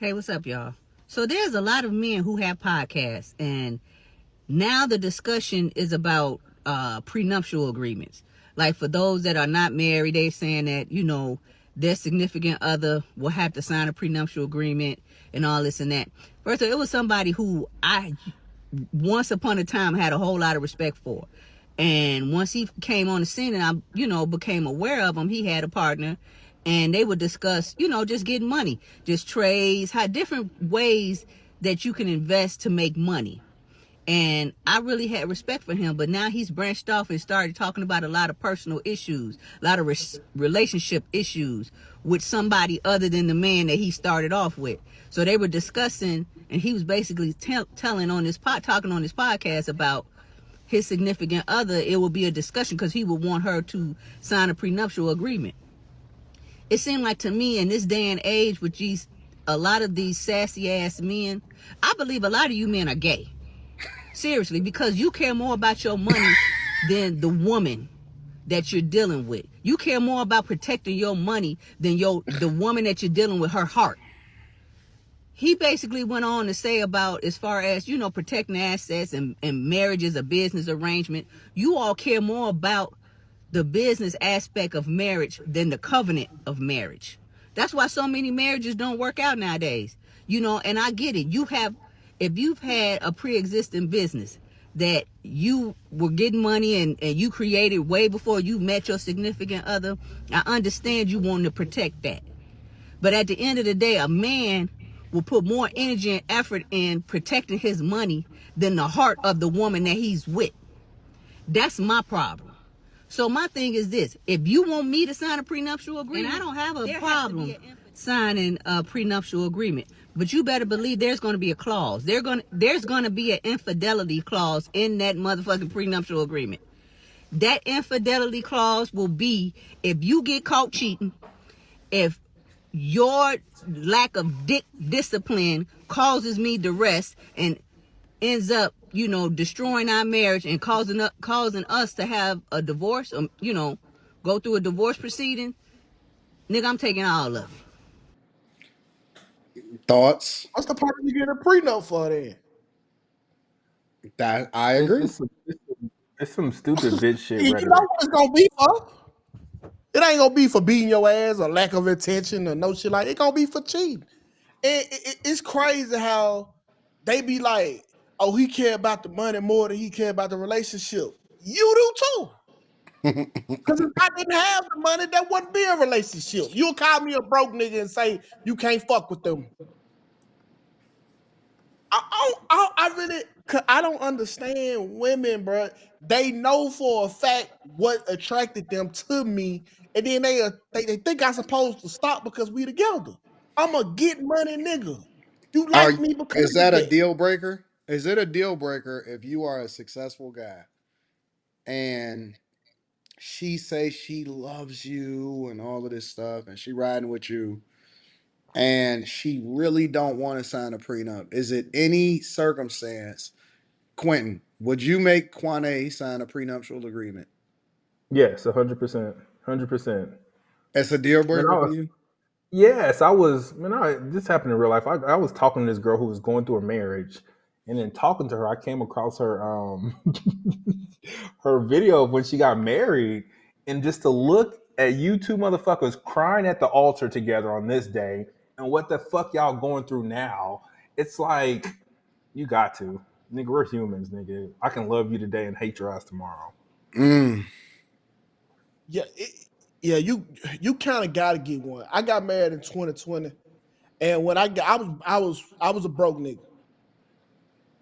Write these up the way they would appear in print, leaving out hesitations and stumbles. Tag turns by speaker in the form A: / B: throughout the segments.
A: Hey, what's up, y'all? So there's a lot of men who have podcasts, and now the discussion is about prenuptial agreements. Like for those that are not married, they're saying that, their significant other will have to sign a prenuptial agreement and all this and that. First of all, it was somebody who I once upon a time had a whole lot of respect for. And once he came on the scene and I, became aware of him, he had a partner and they would discuss, just getting money, just trades, how different ways that you can invest to make money. And I really had respect for him, but now he's branched off and started talking about a lot of personal issues, a lot of relationship issues with somebody other than the man that he started off with. So they were discussing, and he was basically talking on this podcast about his significant other. It would be a discussion because he would want her to sign a prenuptial agreement. It seemed like to me in this day and age with a lot of these sassy ass men, I believe a lot of you men are gay. Seriously, because you care more about your money than the woman that you're dealing with. You care more about protecting your money than the woman that you're dealing with, her heart. He basically went on to say about as far as, protecting assets and marriage is a business arrangement. You all care more about the business aspect of marriage than the covenant of marriage. That's why so many marriages don't work out nowadays. And I get it. If you've had a pre-existing business that you were getting money and you created way before you met your significant other, I understand you want to protect that. But at the end of the day, a man will put more energy and effort in protecting his money than the heart of the woman that he's with. That's my problem. So my thing is this: if you want me to sign a prenuptial agreement, and I don't have a problem signing a prenuptial agreement, but you better believe there's going to be a clause. There's going to be an infidelity clause in that motherfucking prenuptial agreement. That infidelity clause will be if you get caught cheating, if your lack of discipline causes me duress and ends up, destroying our marriage and causing us to have a divorce, go through a divorce proceeding, nigga, I'm taking all of it.
B: Thoughts?
C: What's the part you get a prenup for then?
B: That I
D: It's,
B: agree.
D: it's, some, it's some stupid bitch shit
C: You know
D: rhetoric.
C: what it's gonna be for? It ain't gonna be for beating your ass or lack of attention or no shit like. It gonna be for cheating. And it's crazy how they be like, "Oh, he care about the money more than he care about the relationship." You do too. Because if I didn't have the money, that wouldn't be a relationship. You'll call me a broke nigga and say you can't fuck with them. I don't understand women, bro. They know for a fact what attracted them to me, and then they think I'm supposed to stop because we together. I'm a get money nigga. You
B: Are
C: like me because
B: is
C: of
B: that a
C: that.
B: deal breaker? Is it a deal breaker if you are a successful guy and she say she loves you and all of this stuff and she riding with you and she really don't want to sign a prenup? Is it any circumstance, Quentin, would you make Kwane sign a prenuptial agreement?
D: Yes, 100%, 100%.
B: It's a deal
D: Man,
B: breaker for you?
D: yes, I was. Man, this happened in real life. I was talking to this girl who was going through a marriage, and then talking to her, I came across her her video of when she got married, and just to look at you two motherfuckers crying at the altar together on this day, and what the fuck y'all going through now? It's like you got to, nigga. We're humans, nigga. I can love you today and hate your ass tomorrow.
B: Mm.
C: Yeah, yeah. You kind of got to get one. I got married in 2020, and when I was a broke nigga,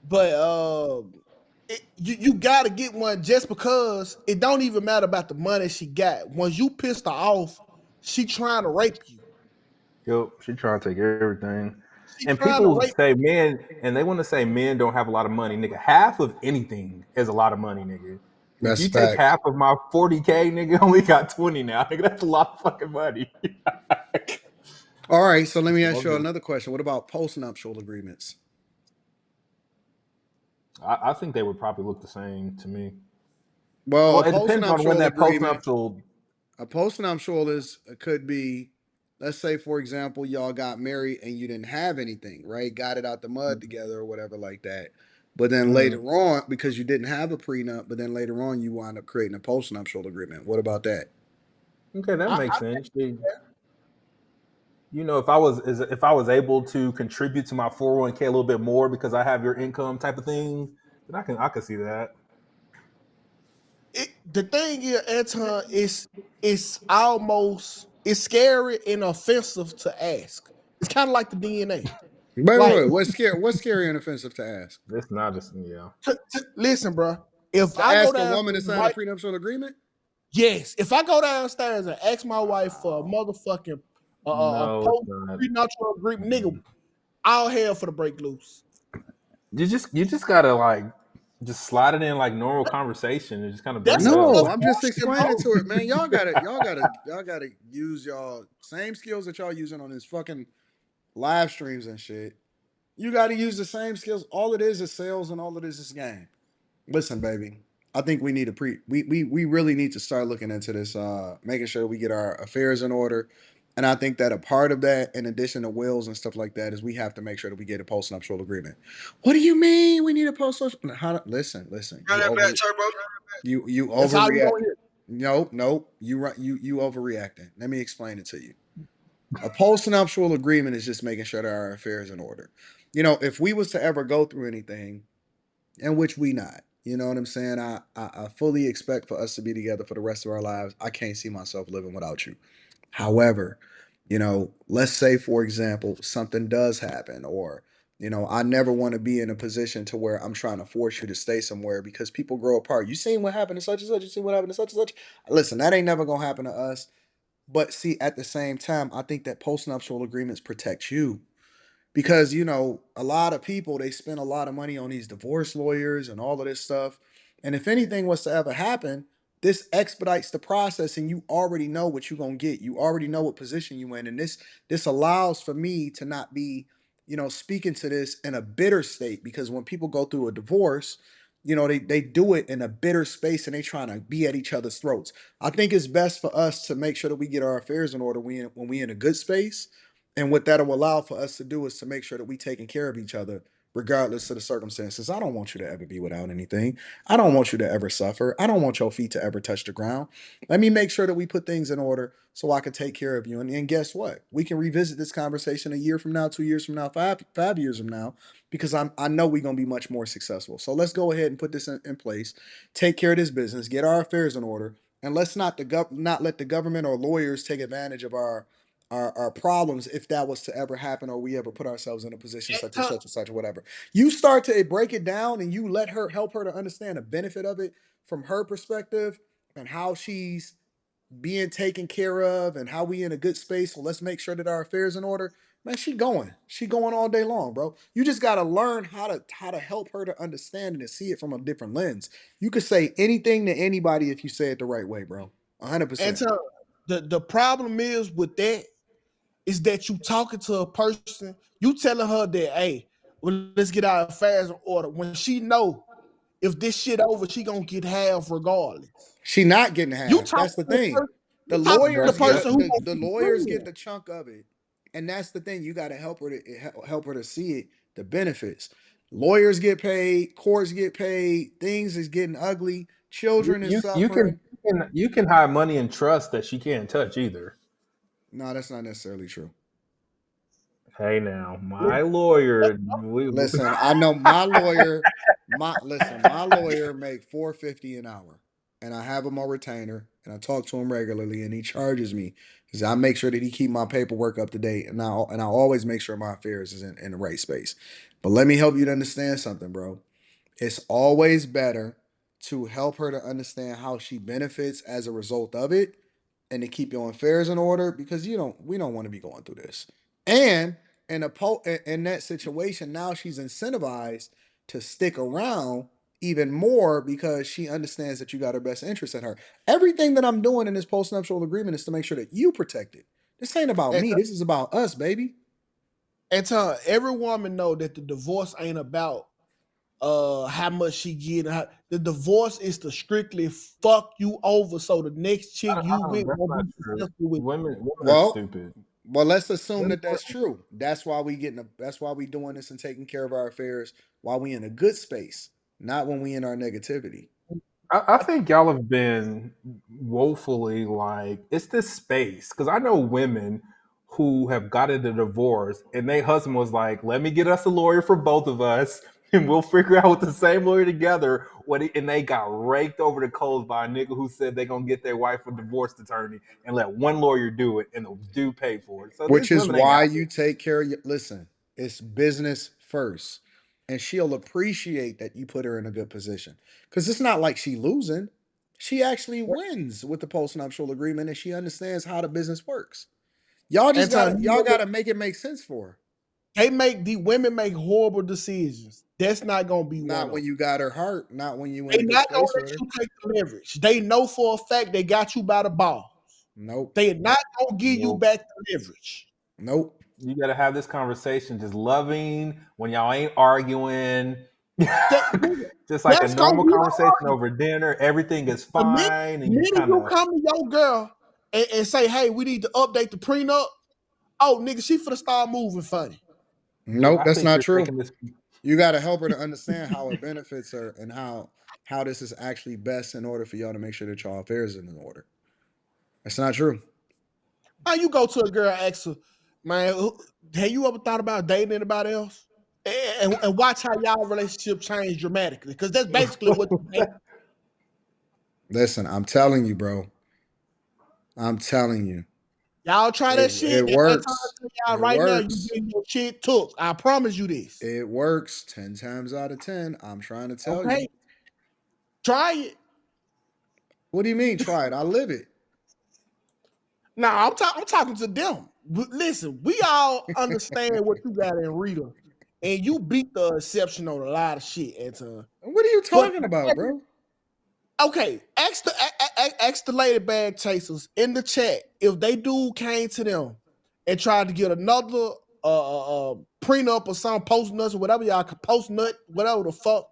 C: but you got to get one just because it don't even matter about the money she got. Once you pissed her off, she trying to rape you.
D: Yep, she trying to take everything.
C: She
D: And
C: trying to
D: people
C: rape.
D: say men, and they want to say men don't have a lot of money, nigga. Half of anything is a lot of money, nigga. If
B: That's
D: you take
B: facts.
D: half of my 40K, nigga, I only got 20 now, nigga. That's a lot of fucking money.
B: All right, so let me ask you
D: So
B: another question. What about postnuptial agreements?
D: I think they would probably look the same to me.
B: Well,
D: Well, it depends on when that postnuptial.
B: a postnuptial is could be let's say for example, y'all got married and you didn't have anything, right? Got it out the mud together or whatever like that. But then
D: Mm.
B: later on, because you didn't have a prenup, but then later on you wind up creating a postnuptial agreement. What about that?
D: Okay, that
C: I
D: makes sense. You know, if I was able to contribute to my 401k a little bit more because I have your income type of thing, then I can see that.
C: the thing is, Anton, it's almost it's scary and offensive to ask. It's kind of like the DNA. Like,
B: What's scary? What's scary and offensive to ask?
D: It's not just yeah.
C: listen, bro. If
B: To
C: I go
B: ask a
C: down
B: woman to sign a
C: right,
B: prenuptial agreement?
C: yes, if I go downstairs and ask my wife for a
B: Wow.
C: motherfucking
D: No, it's
C: post
D: not.
C: prenuptial agreement, nigga,
D: Mm.
C: all hell for the break loose.
D: You just gotta like just slide it in like normal conversation and just kind of bring
C: That's
D: it
C: enough
B: No,
D: up.
B: I'm just
C: bullshit,
B: explaining
C: bro.
B: to it, man. Y'all gotta use y'all same skills that y'all using on this fucking live streams and shit. You gotta use the same skills. All it is sales and all it is game. Listen, baby. I think we need to we really need to start looking into this, making sure we get our affairs in order. And I think that a part of that, in addition to wills and stuff like that, is we have to make sure that we get a postnuptial agreement. What do you mean we need a postnuptial? Listen.
E: Run that back, Turbo.
B: You
C: That's all you
B: overreact.
C: gonna hear.
B: Nope. You overreacting. Let me explain it to you. A postnuptial agreement is just making sure that our affairs in order. You know, if we was to ever go through anything, in which we not, you know what I'm saying? I fully expect for us to be together for the rest of our lives. I can't see myself living without you. However, you know, let's say for example, something does happen, or I never want to be in a position to where I'm trying to force you to stay somewhere because people grow apart. You seen what happened to such and such, you seen what happened to such and such. Listen, that ain't never gonna happen to us. But see, at the same time, I think that postnuptial agreements protect you because a lot of people, they spend a lot of money on these divorce lawyers and all of this stuff, and if anything was to ever happen, this expedites the process, and you already know what you're going to get. You already know what position you in, and this allows for me to not be speaking to this in a bitter state, because when people go through a divorce, they do it in a bitter space, and they trying to be at each other's throats. I think it's best for us to make sure that we get our affairs in order when we in a good space, and what that will allow for us to do is to make sure that we taking care of each other, regardless of the circumstances. I don't want you to ever be without anything. I don't want you to ever suffer. I don't want your feet to ever touch the ground. Let me make sure that we put things in order so I can take care of you. And guess what? We can revisit this conversation a year from now, 2 years from now, five years from now, because I know we're gonna be much more successful. So let's go ahead and put this in place, take care of this business, get our affairs in order, and let's not let the government or lawyers take advantage of our problems if that was to ever happen, or we ever put ourselves in a position such and
C: Anton,
B: such and such or whatever. You start to break it down and you let her help her to understand the benefit of it from her perspective, and how she's being taken care of, and how we in a good space. So let's make sure that our affairs in order. Man, she going all day long, bro. You just got to learn how to help her to understand it and see it from a different lens. You could say anything to anybody if you say it the right way, bro. 100%.
C: Anton, the problem is with that is that you talking to a person, you telling her that, hey, well, let's get our affairs in order. When she know if this shit over, she gonna get half regardless.
B: She not getting
C: You
B: half. That's
C: talking
B: the
C: to the
B: thing.
C: person,
B: The
C: you talking to the
B: lawyers get
C: person who
B: the,
C: gonna
B: the
C: be
B: lawyers get
C: friend.
B: the chunk of it, and that's the thing. You got to help her to help her to see it, the benefits. Lawyers get paid, courts get paid. Things is getting ugly.
D: You
B: Children is
D: you you can
B: suffering.
D: you can hide money in trust that she can't touch either.
B: No, that's not necessarily true.
D: Hey now, my lawyer.
B: Listen, I know my lawyer. My lawyer make 450 an hour, and I have him on retainer, and I talk to him regularly, and he charges me because I make sure that he keep my paperwork up to date, and I always make sure my affairs is in the right space. But let me help you to understand something, bro. It's always better to help her to understand how she benefits as a result of it, and to keep your affairs in order, because we don't want to be going through this. And in that situation, now she's incentivized to stick around even more because she understands that you got her best interest at her. Everything that I'm doing in this postnuptial agreement is to make sure that you protect it. This ain't about
C: And,
B: me. This is about us, baby.
C: and tell every woman know that the divorce ain't about how much she get. The divorce is to strictly fuck you over so the next chick you with
D: That's
C: won't
D: not
C: be
D: true.
C: successful with.
D: Women are
B: Well,
D: stupid.
B: Well, let's assume that that's true. That's why we getting. That's why we doing this and taking care of our affairs while we in a good space, not when we in our negativity.
D: I think y'all have been woefully like it's this space because I know women who have gotten a divorce and their husband was like, "Let me get us a lawyer for both of us, and we'll figure out with the same lawyer together." And they got raked over the coals by a nigga who said they gonna get their wife a divorce attorney and let one lawyer do it, and the dude pay for it. So
B: Which
D: these
B: is
D: women ain't
B: why
D: out
B: you take care of your. Listen, it's business first, and she'll appreciate that you put her in a good position because it's not like she losing. She actually wins with the postnuptial agreement, and she understands how the business works. Y'all just
C: Anton,
B: gotta y'all gotta make it make sense for her.
C: the women make horrible decisions. That's not gonna be one
B: Not
C: of
B: when
C: them.
B: you got her heart, not when you in
C: They
B: a good
C: not gonna
B: space
C: let
B: with her.
C: you take the leverage. They know for a fact they got you by the balls.
B: Nope.
C: They are not gonna give you
D: there.
C: back the leverage.
B: Nope.
D: You got to have this conversation just loving when y'all ain't arguing.
C: That,
D: Just like a
C: that's gonna
D: normal
C: be the
D: conversation
C: argument.
D: over dinner. Everything is
C: The minute,
D: fine.
C: the
D: And you
C: minute
D: kind
C: you
D: of,
C: come to your girl and say, "Hey, we need to update the prenup," oh nigga, she finna start moving funny.
D: dude,
B: Nope,
D: I
B: that's
D: think
B: not
D: you're
B: true.
D: taking this.
B: You got to help her to understand how it benefits her and how this is actually best in order for y'all to make sure that y'all affairs are in order. That's not true.
C: Now you go to a girl, ask her, man, have you ever thought about dating anybody else? And watch how y'all relationship change dramatically, because that's basically what you think.
B: Listen, I'm telling you, bro. I'm telling you,
C: Y'all try
B: it
C: that shit,
B: it
C: and I'm
B: works.
C: telling y'all
B: It
C: right now, you
B: works.
C: getting your shit took. I promise you this.
B: It works 10 times out of 10. I'm trying to tell you.
C: Okay, try it.
B: What do you mean? Try it. I live it.
C: Now I'm talking to them. Listen, we all understand what you got in Rita, and you beat the exception on a lot of shit, Anton.
B: What are you
C: But
B: talking about, bro?
C: okay, ask the lady bag chasers in the chat if they do came to them and tried to get another prenup or some post nuts or whatever y'all can post nut, whatever the fuck.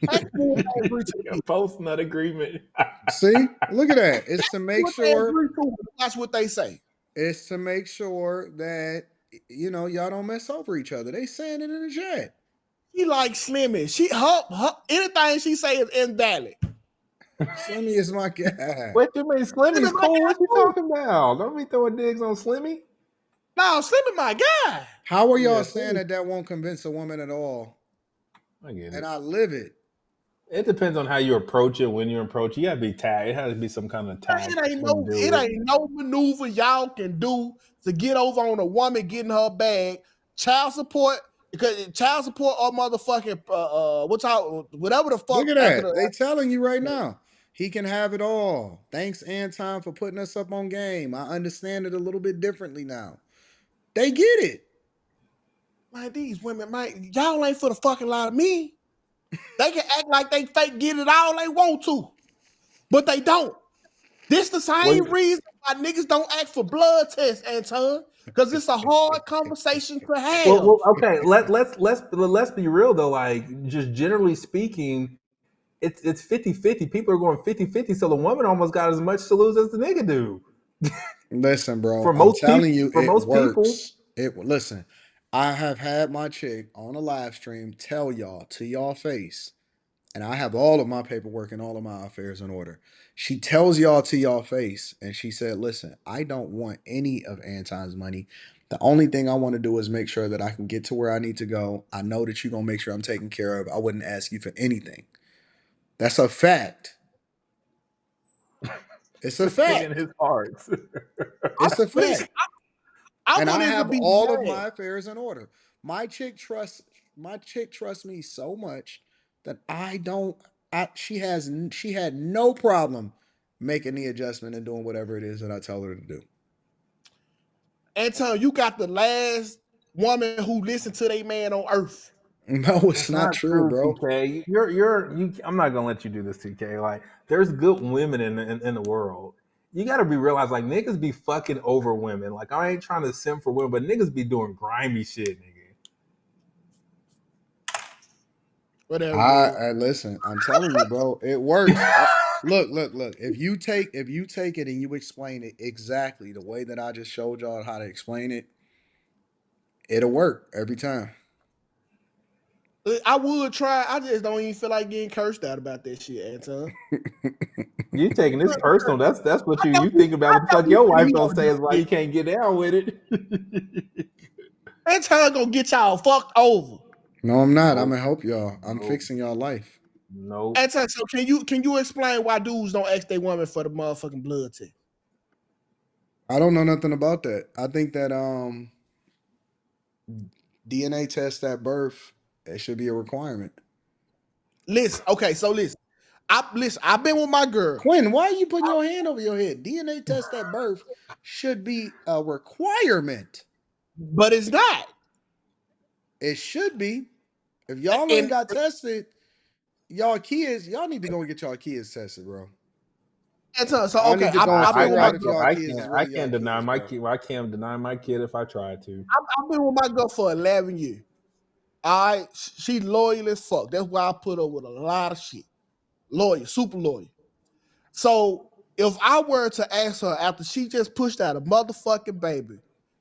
C: Ask them if they agree to it.
D: Post nut agreement.
B: See, look at that. It's to make
C: What they
B: sure.
C: agree to it. That's what they say.
B: It's to make sure that y'all don't mess over each other. They saying it in the chat.
C: She like Slimmy. Her anything she say is invalid.
B: Slimmy is my guy.
D: What you mean?
C: Slimmy
D: Slimmy's
C: my
D: cool.
C: guy
D: What you
C: too.
D: talking about? Don't be throwing digs on Slimmy.
C: No, Slimmy my guy.
B: How are y'all
D: Yeah,
B: saying
D: Slimmy.
B: that that won't convince a woman at all?
D: I get
B: And
D: it.
B: I live it.
D: It depends on how you approach it. When you approach it, you gotta be tact. It has to be some kind of tact to
C: It
D: do it.
C: ain't no maneuver y'all can do to get over on a woman getting her bag. Child support, because child support or motherfucking whatever the
B: Look
C: fuck
B: at
C: after
B: that.
C: the
B: They telling you right now. He can have it all. Thanks, Anton, for putting us up on game. I understand it a little bit differently now. They get it.
C: man, these women, man, y'all ain't for the fucking lie to me. They can act like they fake get it all they want to, but they don't. This the
D: Well,
C: same reason why niggas don't ask for blood tests, Anton, because it's a hard conversation to have.
D: okay. Let's be real though. Like just generally speaking, it's 50-50. People are going 50-50, so the woman almost got as much to lose as the nigga do.
B: Listen, bro,
D: For
B: I'm
D: most people,
B: telling you,
D: for
B: it
D: most people,
B: works. Listen, I have had my chick on a live stream tell y'all to y'all face, and I have all of my paperwork and all of my affairs in order. She tells y'all to y'all face, and she said, "Listen, I don't want any of Anton's money. The only thing I want to do is make sure that I can get to where I need to go. I know that you're gonna make sure I'm taken care of. I wouldn't ask you for anything. That's a fact. It's a
D: this nigga in
B: fact.
D: his heart.
B: It's a
C: Listen,
B: fact.
C: I
B: And I
C: wouldn't even
B: have
C: be
B: all of
C: mad.
B: my affairs in order. My chick trusts my chick trusts me so much that I don't she had no problem making the adjustment and doing whatever it is that I tell her to do.
C: Anton, you got the last woman who listened to their man on earth.
B: No, it's
D: That's
B: not
D: not
B: true,
D: true,
B: bro.
D: TK. You. I'm not gonna let you do this, TK. Like, there's good women in the world. You gotta be realized, like niggas be fucking over women. Like, I ain't trying to sim for women, but niggas be doing grimy shit, nigga.
C: Whatever, man.
B: I listen, I'm telling you, bro, it works. Look. If you take it and you explain it exactly the way that I just showed y'all how to explain it, it'll work every time.
C: I would try. I just don't even feel like getting cursed out about that shit, Anton.
D: You taking this personal. That's what you
C: I
D: think about what the fuck
C: know
D: your
C: you
D: wife gonna
C: gonna
D: say
C: do
D: is why
C: it.
D: you can't get down with it.
C: Anton gonna get y'all fucked over.
B: No, I'm not. I'm
D: Nope.
B: gonna help y'all. I'm
D: Nope.
B: fixing y'all life.
D: Nope.
C: Anton, so can you explain why dudes don't ask their woman for the motherfucking blood test?
B: I don't know nothing about that. I think that DNA test at birth, it should be a requirement.
C: Listen, okay, so listen. I've been with my girl,
B: Quinn, why are you putting your hand over your head? DNA test at birth should be a requirement.
C: but it's not.
B: It should be. If y'all ain't
C: And
B: got tested, y'all need to go and get y'all kids tested, bro.
C: Anton, so
B: Y'all
C: okay,
B: need to go and
C: I've been
B: figure
C: with my
B: out if
C: girl.
B: y'all kids is
D: I
B: really y'all
D: can't deny
B: kids,
D: my
B: bro.
D: kid. I can't deny my kid if I tried to.
C: I've been with my girl for 11 years. All right, she loyal as fuck. That's why I put her with a lot of shit. Loyal, super loyal. So if I were to ask her after she just pushed out a motherfucking baby,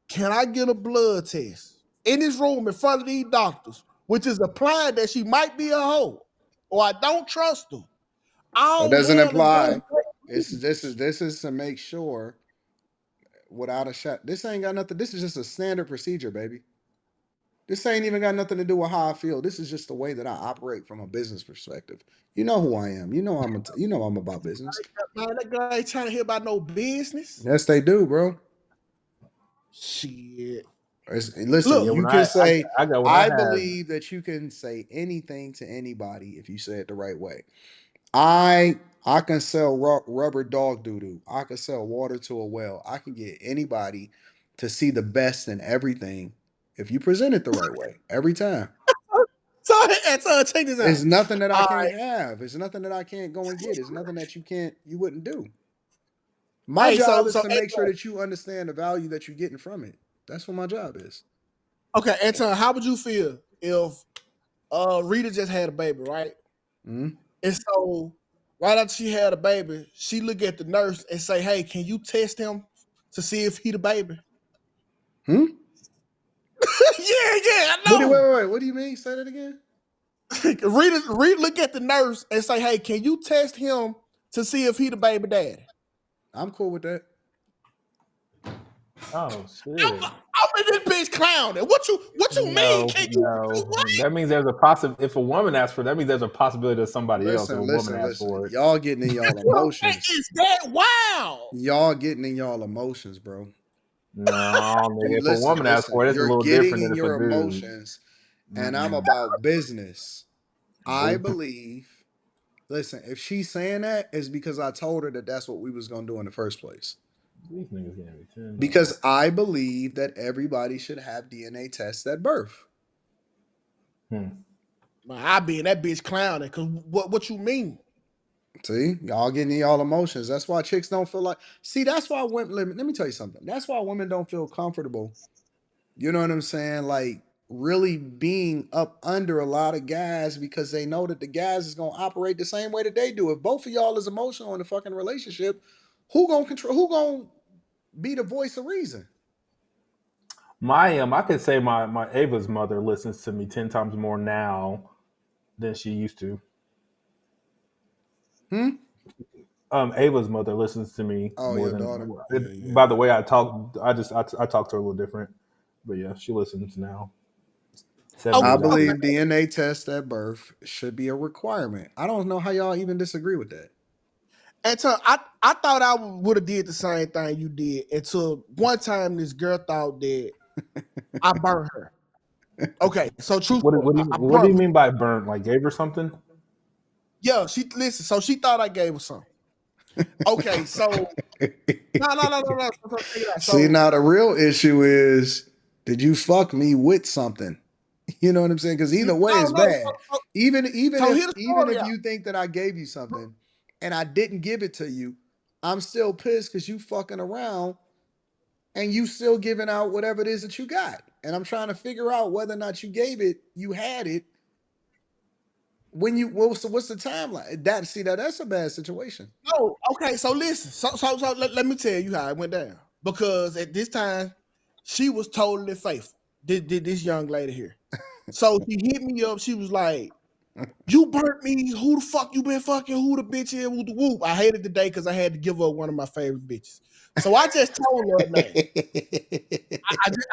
C: can I get a blood test in this room in front of these doctors, which is implying that she might be a hoe, or I don't trust her?
B: That
C: All
B: doesn't
C: hell is gonna
B: apply.
C: break
B: This is to make sure without a shot. This ain't got nothing. This is just a standard procedure, baby. This ain't even got nothing to do with how I feel. This is just the way that I operate from a business perspective. You know who I am. You know I'm about business.
C: Man, that girl ain't trying to hear about no business.
B: Yes, they do, bro.
C: Shit.
B: Listen,
D: Yeah,
C: Look,
B: you
D: when
B: can say,
D: I got what I
B: I
D: had.
B: believe that you can say anything to anybody if you say it the right way. I can sell rubber dog doo doo. I can sell water to a well. I can get anybody to see the best in everything if you present it the right way every time.
C: so check this
B: It's
C: out.
B: nothing that I
C: All
B: can't
C: right.
B: have. It's nothing that I can't go and get. It's nothing that you wouldn't do. My
C: Hey,
B: job is
C: so
B: to make sure that you understand the value that you're getting from it. That's what my job is.
C: okay, Anton, how would you feel if Rita just had a baby, right?
B: Mhm.
C: And so right after she had a baby, she look at the nurse and say, "Hey, can you test him to see if he the baby?"
B: Hmm?
C: Yeah, I know.
B: What do you mean? Say that again.
C: Rita look at the nurse and say, "Hey, can you test him to see if he the baby daddy?"
B: I'm cool with that.
D: Oh
C: I'm,
D: shit.
C: I'm in this bitch clowning. What you mean?
D: No,
C: Can you do
D: no.
C: what?
D: That means there's a if a woman asks for it, that means there's a possibility of somebody else if a woman asks
B: Listen.
D: for it.
B: Y'all getting in y'all
C: That
B: emotions.
C: is that wild.
B: Y'all getting in y'all emotions, bro.
D: No, nigga. If a woman asks for
B: Listen.
D: it, it's a
B: You're
D: little
B: getting
D: different
B: in
D: than if a
B: your
D: dude.
B: emotions, and I'm
D: Mm-mm.
B: about business. I
D: Nope.
B: believe. Listen, if she's saying that, it's because I told her that that's what we was gonna do in the first place.
D: These niggas getting me $10.
B: Because I believe that everybody should have DNA tests at birth.
D: Hmm.
C: Man, I be in that bitch clowning because what you mean?
B: See, y'all getting in y'all emotions. That's why chicks don't feel like. See, that's why women. Let me tell you something. That's why women don't feel comfortable. You know what I'm saying? Like really being up under a lot of guys because they know that the guys is gonna operate the same way that they do. If both of y'all is emotional in the fucking relationship, who gonna control? Who gonna be the voice of reason?
D: I could say my Ava's mother listens to me 10 times more now than she used to.
B: Hmm.
D: Ava's mother listens to me
B: Oh,
D: more
B: your
D: than.
B: daughter. Yeah,
D: By the
B: yeah.
D: way I talk, I talk to her a little different, but yeah, she listens now.
C: Oh,
D: 7
B: I
D: years after
C: okay.
D: we
B: believe
D: met.
B: DNA test at birth should be a requirement. I don't know how y'all even disagree with that.
C: And so I thought I would have did the same thing you did until one time this girl thought that I burned her. Okay, so truth, I
D: What do you
C: burnt.
D: mean by burnt? Like gave her something?
C: Yeah, she listen. So she thought I gave her some. Okay, so no. So check it out.
B: See,
C: So
B: now the real issue is, did you fuck me with something? You know what I'm saying? Because either way is
C: no.
B: bad.
C: So here's the
B: Even
C: story
B: if
C: out.
B: you think that I gave you something and I didn't give it to you, I'm still pissed because you fucking around and you still giving out whatever it is that you got. And I'm trying to figure out whether or not you gave it, you had it. when you what's the timeline? That's a bad situation.
C: Oh, okay. So listen. So let me tell you how it went down. Because at this time, she was totally faithful. This young lady here. So she hit me up. She was like, "You burnt me. Who the fuck you been fucking? Who the bitch is? Whoop the whoop." I hated the day because I had to give up one of my favorite bitches. So I just told her name.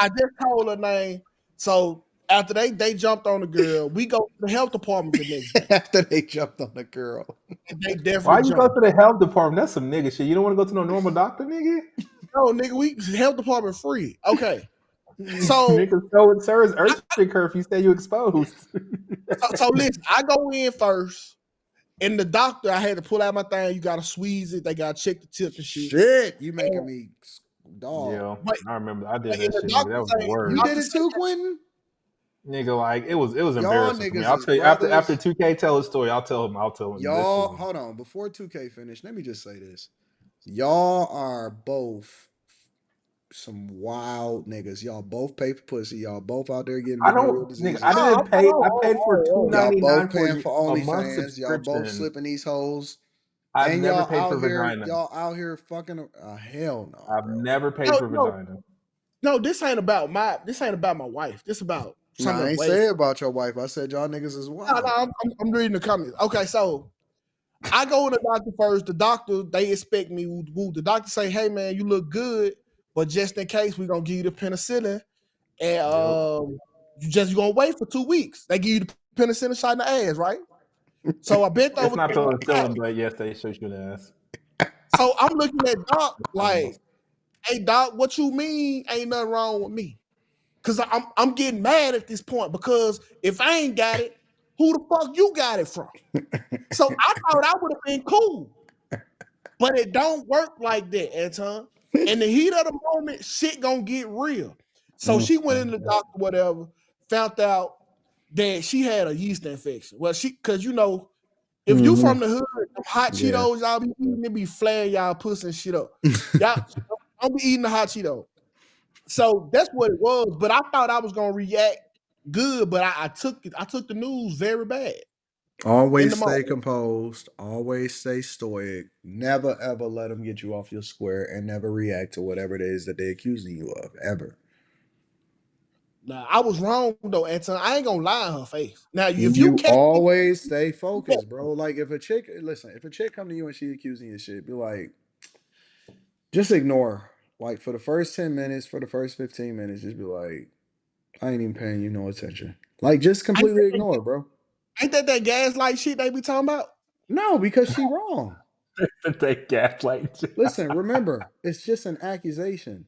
C: I just told her name. So after they jumped on the girl, we go to the health department the next day.
B: After they jumped on the girl.
C: And they
D: Why
C: definitely
D: you go
C: jumped.
D: to the health department? That's some nigga shit. You don't want to go to no normal doctor, nigga?
C: No, nigga, we health department free. Okay. So
D: Nigga, so sir, urgent care if you say you exposed.
C: so listen, I go in first. And the doctor, I had to pull out my thing. You gotta squeeze it. They gotta check the tip and shit.
B: Shit, you making
C: And,
B: me dog.
D: Yeah,
C: but,
D: I remember I did
C: and
D: that
C: the
D: shit, nigga.
C: doctor
D: That was the
C: say, the
B: You
D: worst.
B: did
C: doctor
B: it too,
C: say,
B: Quentin?
D: Nigga, like it was
B: Y'all
D: embarrassing for me.
B: niggas
D: I'll
B: is
D: tell you after
B: brothers.
D: 2K tell his story. I'll tell him this
B: Y'all,
D: was
B: hold on. Before 2K finish, let me just say this. Y'all are both some wild niggas. Y'all both pay for pussy. Y'all both out there getting
D: I don't
B: venereal
D: nigga, I
B: diseases.
C: oh,
D: didn't pay. I paid for
B: Y'all both
D: $2.99 for
B: paying for
D: a month
B: OnlyFans. Y'all both
D: subscription.
B: slipping these hoes.
D: I've
B: And
D: never paid for vagina.
B: y'all out here fucking. Hell no,
D: I've
B: bro.
D: never paid
C: no,
D: for
C: no,
D: vagina.
C: no, this ain't about my wife. This about
B: Nah,
C: some
B: I
C: of the
B: ain't
C: ways.
B: say about your wife. I said y'all niggas is
C: No,
B: wild.
C: I'm reading the comments. Okay, so I go to the doctor first. The doctor, they expect me. The doctor say, "Hey man, you look good, but just in case, we're gonna give you the penicillin, and
D: Yep.
C: you gonna wait for 2 weeks. They give you the penicillin shot in the ass, right?" So I bent
D: It's
C: over.
D: not penicillin, but yes, they shoot you in the ass.
C: So I'm looking at Doc like,
D: Almost.
C: "Hey Doc, what you mean? Ain't nothing wrong with me?" Because I'm getting mad at this point because if I ain't got it, who the fuck you got it from? So I thought I would have been cool, but it don't work like that, Anton. In the heat of the moment, shit gonna get real. So she went in the doctor, whatever, found out that she had a yeast infection. Well, because if you
B: Mm-hmm.
C: from the hood, them hot
B: Yeah.
C: Cheetos y'all be eating, it be flaring y'all pussy and shit up. Y'all don't be eating the hot Cheetos. So that's what it was. But I thought I was gonna react good, but I took it. I took the news very bad in the
B: Always stay
C: moment.
B: composed. Always stay stoic. Never ever let them get you off your square, and never react to whatever it is that they're accusing you of. Ever.
C: Now I was wrong though, Anton. I ain't gonna lie in her face. Now if you
B: You
C: catch me,
B: always stay focused, bro. Like if a chick, listen, if a chick come to you and she accusing you of shit, be like, just ignore her. Like for the first 10 minutes, for the first 15 minutes, just be like, I ain't even paying you no attention. Like just
C: ain't
B: completely
C: that,
B: ignore her, bro.
C: ain't that gaslight shit they be talking about?
B: No, because she wrong.
D: They gaslight you.
B: Listen, remember, it's just an accusation.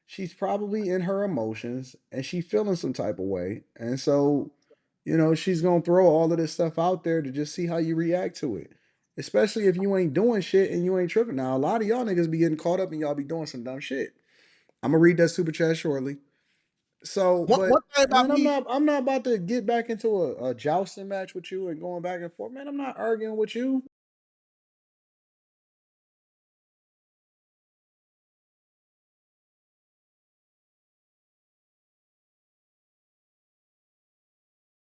B: She's probably in her emotions and she feeling some type of way. And so, she's gonna throw all of this stuff out there to just see how you react to it. Especially if you ain't doing shit and you ain't tripping. Now, a lot of y'all niggas be getting caught up and y'all be doing some dumb shit. I'm gonna read that super chat shortly. So,
C: One
B: but
C: thing about
B: man, I'm
C: me,
B: not I'm not about to get back into a jousting match with you and going back and forth. Man, I'm not arguing with you.